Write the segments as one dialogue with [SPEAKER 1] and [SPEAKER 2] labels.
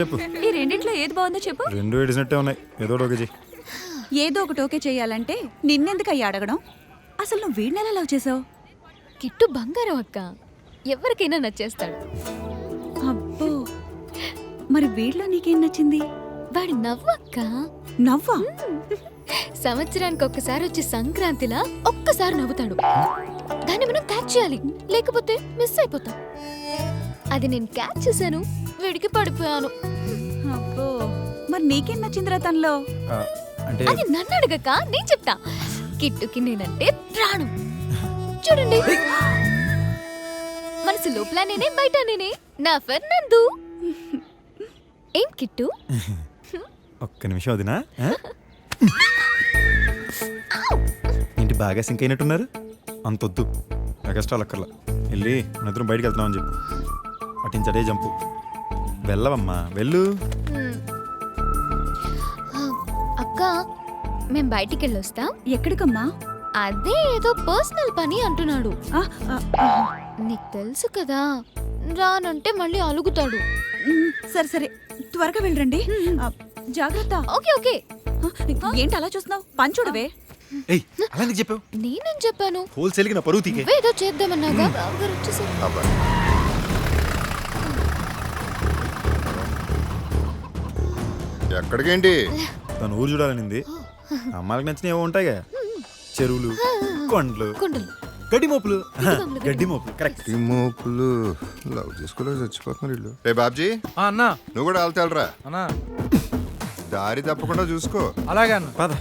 [SPEAKER 1] చెప్పు.
[SPEAKER 2] ఈ రెండిట్లో ఏది బాగుందో చెప్పు.
[SPEAKER 1] రెండు ఏడిసినట్టే ఉన్నాయి. ఏదో ఒకటి ఓకే చెయ్యి.
[SPEAKER 2] ఏదో ఒకటి ఓకే చెయ్యాలంటే నిన్నెందుకు అయ్యి అడగడం? అసలు నువ్వు వీడినెలా లవ్ చేసావు?
[SPEAKER 3] కిట్టు బంగారం అక్క, ఎవరికైనా నచ్చేస్తాడు.
[SPEAKER 2] అబ్బో, మరి వీడిలో నీకేం నచ్చింది?
[SPEAKER 3] వాడి నవ్వక్క.
[SPEAKER 2] నవ్వా?
[SPEAKER 3] సంవత్సరానికి ఒక్కసారి వచ్చే సంక్రాంతిలా ఒక్కసారి నవ్వుతాడు. దాన్ని మనం క్యాచ్ చేయాలి, లేకపోతే మిస్ అయిపోతాం. అది నేను క్యాచ్ చేశాను, వీడికి పడిపోయాను.
[SPEAKER 2] అబ్బో, మరి నీకేం నచ్చిందిరా తనలో?
[SPEAKER 1] అంటే
[SPEAKER 3] అది నన్ను అడగక నేను చెప్తా. కిట్టుకి నేనంటే ప్రాణం. చూడండి, మనసు లోపల నేనే, బయట నేనే. నా ఫెర్నందు. ఏం కిట్టు?
[SPEAKER 1] ఒక్క నిమిషం వదినా. ఏంటి బాగా సింక్ అయినట్టున్నారు? అంతొద్దు, ఎగస్ట్రాలు అక్కర్లా. వెళ్ళి నిద్రం బయటికి వెళ్తున్నామని చెప్పు. అటించడే జంపు. వెళ్ళవమ్మా, వెళ్ళు.
[SPEAKER 3] అక్క, మేం బయటికి వెళ్ళొస్తాం.
[SPEAKER 2] ఎక్కడికమ్మా?
[SPEAKER 3] అదే ఏదో పర్సనల్ పని అంటున్నాడు.
[SPEAKER 2] ఆ, ఆ, ఆ.
[SPEAKER 3] నీకు తెలుసు కదా, రానంటే మళ్ళీ అలుగుతాడు.
[SPEAKER 2] సరే సరే, త్వరగా వెళ్ళరండి. జాగ్రత్త.
[SPEAKER 3] Okay okay.
[SPEAKER 2] ఏంటి అలా చూస్తున్నావు? పని చూడవే.
[SPEAKER 1] ఏయ్, అలా ఎందుకు చెప్పావు?
[SPEAKER 3] నేనేం చెప్పాను?
[SPEAKER 1] హోల్సేల్కి నా పరువు తీకే.
[SPEAKER 3] ఏదో చేద్దామన్నాగా బావగారు వచ్చేసారు.
[SPEAKER 4] ఎక్కడికేంటి?
[SPEAKER 1] తను ఊరు చూడాలనింది. అమ్మాయికి నచ్చినవి ఏవో ఉంటాయిగా, చెరువులు, కొండలు,
[SPEAKER 3] కుండలు.
[SPEAKER 1] గడ్డి మోపులు. గడ్డి మోపులు కరెక్ట్.
[SPEAKER 4] ఈ మోపులు లవ్ చేసుకోలే చచ్చిపోతున్నారు వీళ్ళు. రే బాబ్జీ,
[SPEAKER 5] అన్నా
[SPEAKER 4] నువ్వు కూడా వెళ్తారా?
[SPEAKER 5] అన్నా
[SPEAKER 4] దారి తప్పకుండా చూసుకో.
[SPEAKER 5] అలాగే అన్న.
[SPEAKER 1] పద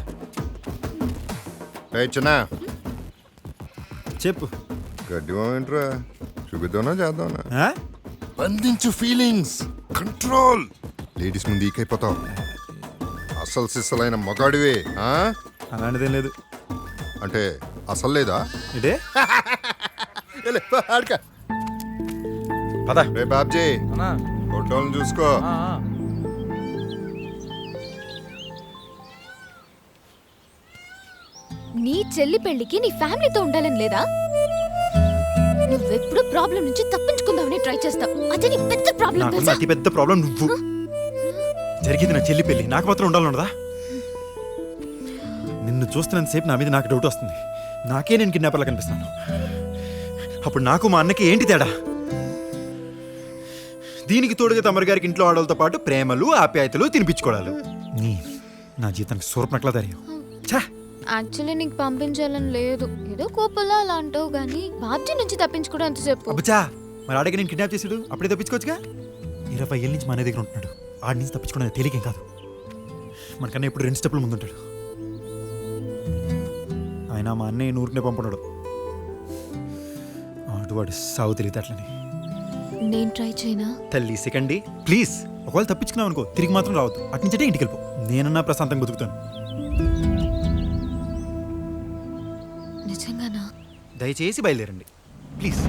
[SPEAKER 4] ఏ చిన్న
[SPEAKER 1] చెప్పు.
[SPEAKER 4] గడ్డి ఏంట్రా? చూపిద్దామా చేద్దామా?
[SPEAKER 1] ఆ?
[SPEAKER 4] బంధించు ఫీలింగ్స్, కంట్రోల్. లేడీస్ ముందు ఈకైపోతావు. అసలు సిస్సలైన మగాడివే. ఆ?
[SPEAKER 1] అలాంటిదేం లేదు.
[SPEAKER 4] అంటే అసలు లేదా?
[SPEAKER 1] ఇదే
[SPEAKER 4] ఆడక.
[SPEAKER 1] పద.
[SPEAKER 4] రే బాబ్జీ,
[SPEAKER 5] అన్నా
[SPEAKER 4] ఫోటోలను చూసుకో.
[SPEAKER 3] నీ చెల్లి పెళ్లికి నీ ఫ్యామిలీతో ఉండాలని లేదా? నువ్వెప్పుడు ప్రాబ్లం నుంచి తప్పించుకుందామని ట్రై చేస్తావు. అదే నీ పెద్ద ప్రాబ్లం
[SPEAKER 1] నాకు
[SPEAKER 3] తెలుసా?
[SPEAKER 1] అతి పెద్ద ప్రాబ్లం నువ్వు. జరిగింది నా చెల్లి పెళ్లి, నాకు మాత్రం ఉండాలన్నదా? నిన్ను చూస్తున్నంతసేపు నా మీద నాకు డౌట్ వస్తుంది. నాకే నేను కిడ్నాపర్లా కనిపిస్తాను. అప్పుడు నాకు మా అన్నకి ఏంటి తేడా? దీనికి తోడుగా తమరి గారికి ఇంట్లో ఆడవాళ్ళతో పాటు ప్రేమలు, ఆప్యాయతలు తినిపించుకోవడాలు. నా జీతానికి సూర్పనట్లా తరియవు. ఛా!
[SPEAKER 3] యాక్చువల్లీ నీకు పంపించాలని లేదు, ఏదో కోపంలో అలా అంటావు గానీ బాబ్జీ నుంచి తప్పించుకోవడం ఎంతసేపు?
[SPEAKER 1] అబ్బచా, మరి ఆడకి నేను కిడ్నాప్ చేసాడు, అప్పుడే తప్పించుకోవచ్చుగా. 20 ఏళ్ళ నుంచి మా అన్న దగ్గర ఉంటున్నాడు. ఆడి నుంచి తప్పించుకోవడం తేలికేం కాదు. మనకన్నా ఇప్పుడు 2 స్టెప్పులు ముందుంటాడు. ఆయన మా అన్నయ్య నూరుకునే పంపడాడు. వాడు సాగు తెలియతట్లని.
[SPEAKER 3] నేను ట్రై చేయనా?
[SPEAKER 1] తల్లి సెకండ్ ప్లీజ్. ఒకవేళ తప్పించుకున్నావు అనుకో, తిరిగి మాత్రం రావద్దు. అట్నుంచే ఇంటికి వెళ్ళిపో. నేనన్నా ప్రశాంతంగా బతుకుతాను.
[SPEAKER 3] నిజంగానా?
[SPEAKER 1] దయచేసి బయలుదేరండి ప్లీజ్.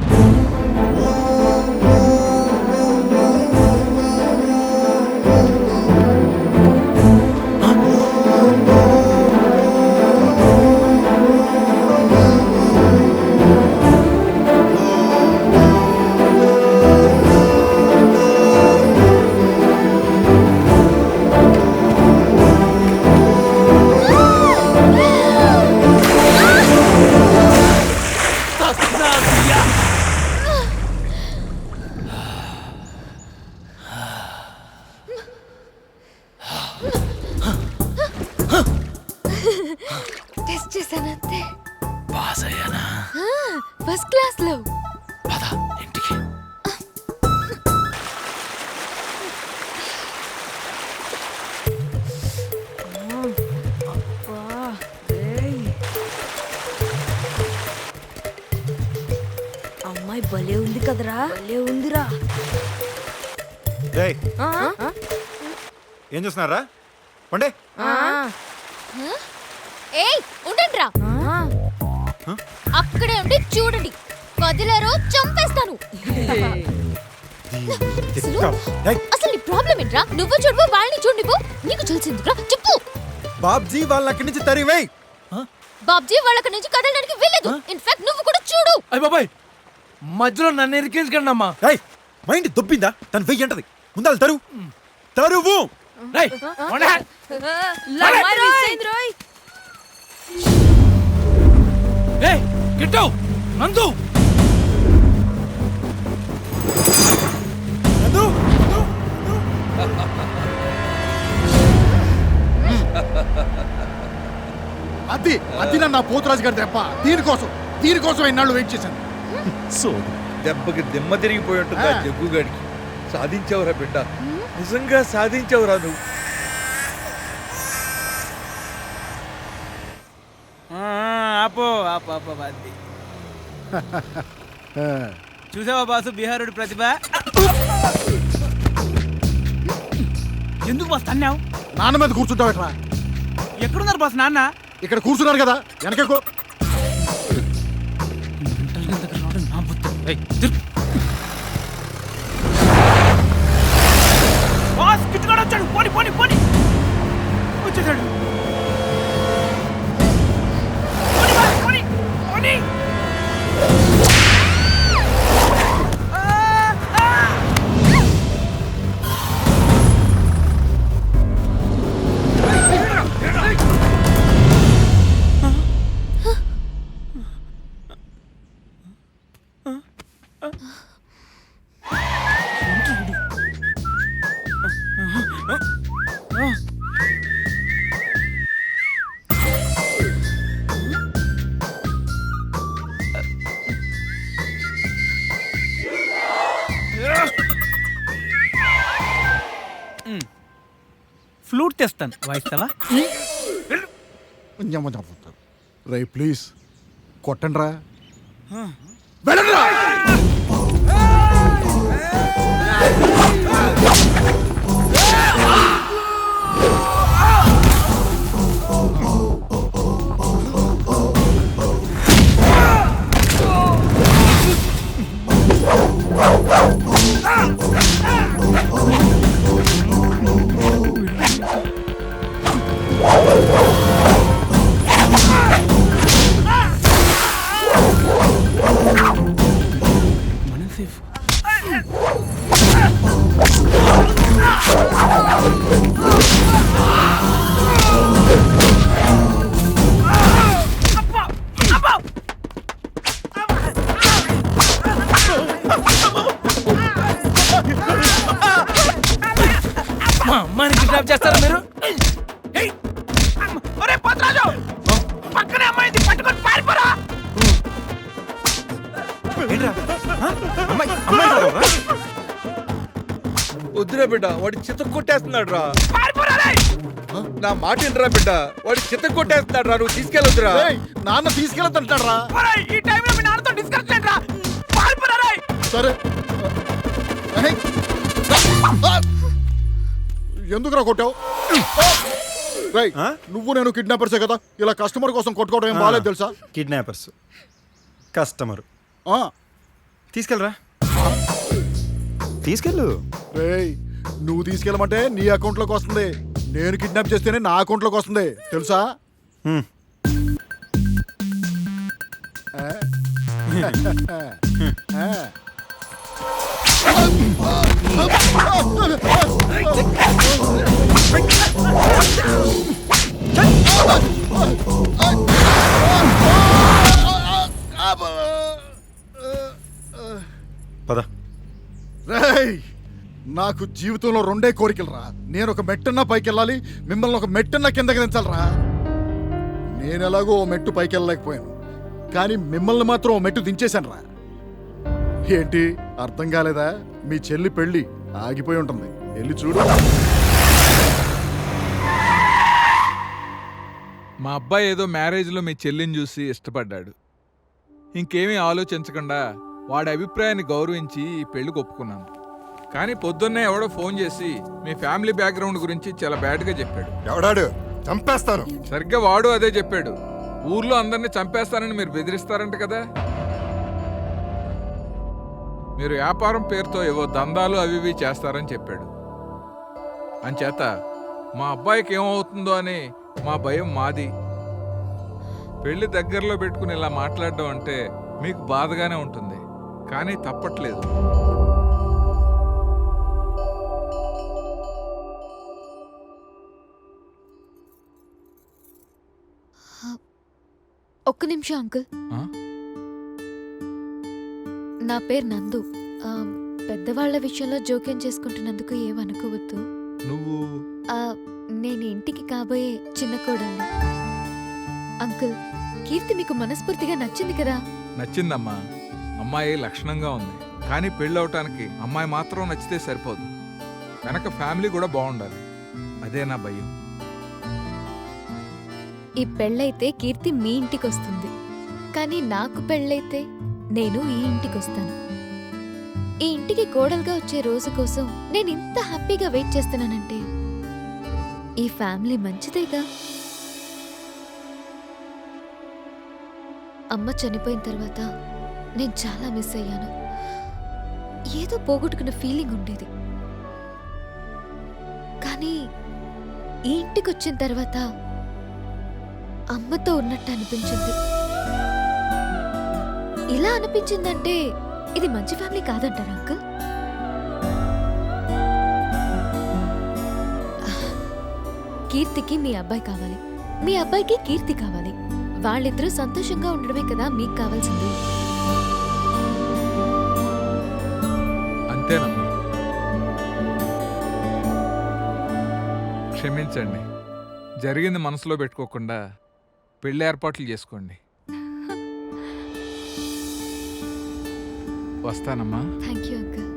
[SPEAKER 3] టెస్ట్ చేశాను అంతే.
[SPEAKER 5] పాస్ అయ్యానా?
[SPEAKER 3] ఫస్ట్ క్లాస్ లో.
[SPEAKER 5] పద ఇంటికి.
[SPEAKER 2] అమ్మాయి భలే ఉంది కదరా, భలే ఉందిరా.
[SPEAKER 1] ఏయ్, ఏం చూస్తున్నారా? పండే.
[SPEAKER 3] ఏయ్ ఉండండిరా, అక్కడే ఉండి చూడండి, కదిలేరో చంపేస్తాను. అసలు నీ ప్రాబ్లం ఏంట్రా? నువ్వు చూడు, వాళ్ళని చూడు. నీకు తెలిసిందిరా, చెప్పు.
[SPEAKER 1] బాబ్జీ వాళ్ళ అక్కడి నుంచి తరివేయ్.
[SPEAKER 3] బాబ్జీ వాళ్ళకి నుంచి కదలడానికి వెళ్ళదు. ఇన్ఫాక్ట్ నువ్వు కూడా చూడు.
[SPEAKER 5] అయ్య బాబాయ్, మధ్యలో నన్ను ఇరికించకండి అమ్మా.
[SPEAKER 1] మైండ్ దొబ్బిందా? తను వెయ్యి అంటది. ముందాలు తరు. తరువు.
[SPEAKER 5] రేయ్, ఉండే. రేయ్, గిట్టు, నందు.
[SPEAKER 1] నందు,
[SPEAKER 6] అది నా పోతురాజు గారి దెబ్బ. దీనికోసం ఎన్నాళ్ళు వెయిట్ చేశాను.
[SPEAKER 7] దెబ్బకి దిమ్మ తిరిగిపోయి ఉంటుందా జగ్గుగాడికి. సాధించావురా బిడ్డ, నిజంగా సాధించావురా నువ్వు.
[SPEAKER 8] ఆపో ఆపో ఆపో బాద్ది. చూసావా బాసు బీహారుడి ప్రతిభ? ఎందుకు బాస్ తన్నావు?
[SPEAKER 6] నాన్న మీద కూర్చుంటావు ఎట్లా?
[SPEAKER 8] ఎక్కడున్నారు బాస్ నాన్న?
[SPEAKER 6] ఇక్కడ కూర్చున్నారు కదా, వెనకకు.
[SPEAKER 8] బాస్ కిట్టుగాడు వచ్చాడు. పోని పోని పోని వచ్చేసాడు. పోని బాస్, పోని పోని. ఫ్లూట్ తెస్తాను, వాయిస్తావా?
[SPEAKER 6] రై ప్లీజ్ కొట్టండి రా. వెళ్ళండి రా.
[SPEAKER 8] మా అమ్మాయిని కిడ్నాప్ చేస్తారా మీరు? ఏయ్! ఒరే పోతరాజు, పక్కనే అమ్మాయిని పట్టుకొని పారిపోరా.
[SPEAKER 7] వద్దురా బిడ్డ, వాడి చిత్త కొట్టేస్తున్నాడు రా.
[SPEAKER 8] పారిపోరా రేయ్.
[SPEAKER 7] నా మాట వినరా బిడ్డ, వాడి చిత్త కొట్టేస్తున్నాడు రా. నువ్వు తీసుకెళ్ళొద్దురా.
[SPEAKER 6] నాన్న తీసుకెళ్తాంటాడు రా.
[SPEAKER 8] ఒరేయ్, ఈ టైంలో మీ నాన్నతో డిస్కస్ చేయండిరా. పారిపోరా రేయ్.
[SPEAKER 6] సరే ఎందుకురా కొట్టావు? రై నువ్వు నేను కిడ్నాపర్సే కదా, ఇలా కస్టమర్ కోసం కొట్టుకోవడం ఏం బాగాలేదు తెలుసా?
[SPEAKER 1] Kidnappers, customer. తీసుకెళ్ళరా, తీసుకెళ్ళు.
[SPEAKER 6] రేయ్ నువ్వు తీసుకెళ్ళమంటే నీ అకౌంట్లోకి వస్తుంది, నేను కిడ్నాప్ చేస్తేనే నా అకౌంట్లోకి వస్తుంది తెలుసా?
[SPEAKER 1] హ్మ్. పద.
[SPEAKER 6] రేయ్ నాకు జీవితంలో రెండే కోరికలు రా. నేను ఒక మెట్టన్నా పైకి వెళ్ళాలి, మిమ్మల్ని ఒక మెట్టన్నా కిందకి దించాలరా. నేను ఎలాగో ఓ మెట్టు పైకి వెళ్ళలేకపోయాను, కానీ మిమ్మల్ని మాత్రం ఓ మెట్టు దించేశాను రా. ఏంటి అర్థం కాలేదా? మీ చెల్లి పెళ్ళి ఆగిపోయి ఉంటుంది, వెళ్ళి చూడు.
[SPEAKER 9] మా అబ్బాయి ఏదో మ్యారేజ్లో మీ చెల్లిని చూసి ఇష్టపడ్డాడు. ఇంకేమీ ఆలోచించకుండా వాడి అభిప్రాయాన్ని గౌరవించి ఈ పెళ్లికి ఒప్పుకున్నాను. కానీ పొద్దున్నే ఎవడో ఫోన్ చేసి మీ ఫ్యామిలీ బ్యాక్గ్రౌండ్ గురించి చాలా బ్యాడ్గా చెప్పాడు.
[SPEAKER 4] ఎవడాడు? చంపేస్తాను.
[SPEAKER 9] సరిగ్గా వాడు అదే చెప్పాడు. ఊర్లో అందరినీ చంపేస్తానని మీరు బెదిరిస్తారంట కదా. మీరు వ్యాపారం పేరుతో ఏవో దందాలు అవి ఇవి చేస్తారని చెప్పాడు. అంచేత మా అబ్బాయికి ఏమవుతుందో అని మా భయం మాది. పెళ్లి దగ్గరలో పెట్టుకుని ఇలా మాట్లాడడం అంటే మీకు బాధగానే ఉంటుంది, కానీ తప్పట్లేదు.
[SPEAKER 3] ఒక్క నిమిషం అంకుల్.
[SPEAKER 9] ఆ?
[SPEAKER 3] నా పేరు నందు. ఆ, పెద్దవాళ్ల విషయంలో జోక్యం చేసుకుంటున్నందుకు ఏమనుకోవద్దు.
[SPEAKER 9] నువ్వు
[SPEAKER 3] ఆ, నేను ఇంటికి కాబోయే చిన్న కోడల్ని. అంకుల్, కీర్తి మీకు మనస్ఫూర్తిగా నచ్చింది కదా?
[SPEAKER 9] నచ్చిందమ్మా. అమ్మాయి లక్షణంగా ఉంది. కానీ పెళ్ళవటానికి అమ్మాయి మాత్రం నచ్చితే సరిపోదు. వెనక ఫ్యామిలీ కూడా బాగుండాలి. అదే నా భయం.
[SPEAKER 3] ఈ పెళ్ళైతే కీర్తి మీ ఇంటికి వస్తుంది, కానీ నాకు పెళ్ళైతే నేను ఈ ఇంటికి వస్తాను. ఈ ఇంటికి కోడలుగా వచ్చే రోజు కోసం నేను ఇంత హ్యాపీగా వెయిట్ చేస్తున్నానంటే ఈ ఫ్యామిలీ మంచిదేగా. అమ్మ చనిపోయిన తర్వాత నేను చాలా మిస్ అయ్యాను. ఏదో పోగొట్టుకున్న ఫీలింగ్ ఉండేది. కానీ ఈ ఇంటికి వచ్చిన తర్వాత అమ్మతో ఉన్నట్టు అనిపించింది. ఇలా అనిపించిందంటే ఇది మంచి ఫ్యామిలీ కాదంటారా అంకుల్? కీర్తికి మీ అబ్బాయి కావాలి, మీ అబ్బాయికి కీర్తి కావాలి. వాళ్ళిద్దరూ సంతోషంగా ఉండడమే కదా మీకు కావాల్సింది.
[SPEAKER 9] అంతేనమ్మా. క్షమించండి. జరిగింది మనసులో పెట్టుకోకుండా పెళ్లి ఏర్పాట్లు చేసుకోండి. వస్తానమ్మా.
[SPEAKER 3] Thank you uncle.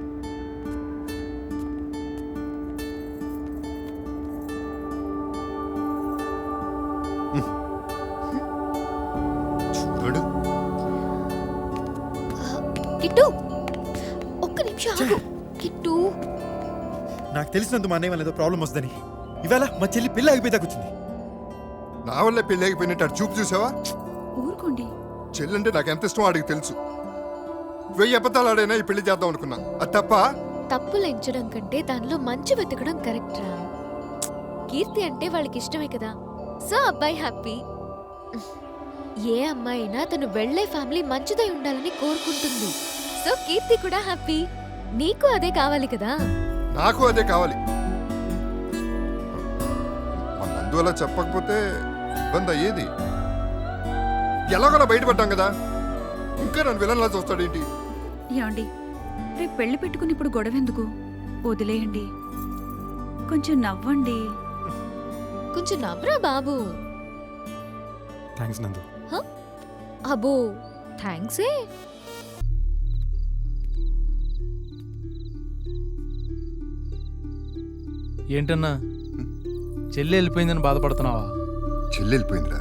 [SPEAKER 4] చూడు
[SPEAKER 3] కిట్టు, ఒక్క నిమిషం ఆగు. కిట్టు,
[SPEAKER 1] నాకు తెలిసినంత మా అన్నయ్య వల్ల ఏదో ప్రాబ్లం వస్తుందని ఇవాళ మా చెల్లి పెళ్ళి ఆగిపోయేదాకా వచ్చింది.
[SPEAKER 4] నా వల్లే పెళ్ళి అయిపోయినట్టు అటు చూపు చూసావా?
[SPEAKER 2] ఊరుకోండి.
[SPEAKER 4] చెల్లంటే నాకు ఎంత ఇష్టం వాడికి తెలుసు. 1000 అబద్ధాలు ఆడైనా ఈ పెళ్లి చేద్దాం అనుకున్నా. అది తప్ప
[SPEAKER 3] తప్పులు ఎంచడం కంటే దానిలో మంచి వెతకడం కరెక్ట్ రా. కీర్తి అంటే వాళ్ళకి ఇష్టమే కదా, సో అబ్బాయి హ్యాపీ. ఏ అమ్మాయి అయినా తను వెళ్లే ఫ్యామిలీ మంచిదై ఉండాలని కోరుకుంటుంది. సో కీర్తి కూడా హ్యాపీ. నీకు అదే కావాలి కదా?
[SPEAKER 4] నాకు అదే కావాలి. మన అందువల్ల చెప్పకపోతే ఇబ్బంది అయ్యేది. ఎలాగోలా బయటపడ్డాం కదా, ఇంకా నన్ను విలన్లా చూస్తాడేంటి?
[SPEAKER 2] ఏమండి, రేపు పెళ్లి పెట్టుకుని ఇప్పుడు గొడవెందుకు? వదిలేయండి. కొంచెం నవ్వండి.
[SPEAKER 3] కొంచెం నవ్వరా బాబు.
[SPEAKER 1] థ్యాంక్స్ నందు.
[SPEAKER 3] అబో థ్యాంక్సే.
[SPEAKER 5] ఏంటన్నా చెల్లి వెళ్ళిపోయిందని బాధపడుతున్నావా?
[SPEAKER 4] చెల్లి వెళ్ళిపోయిందిరా.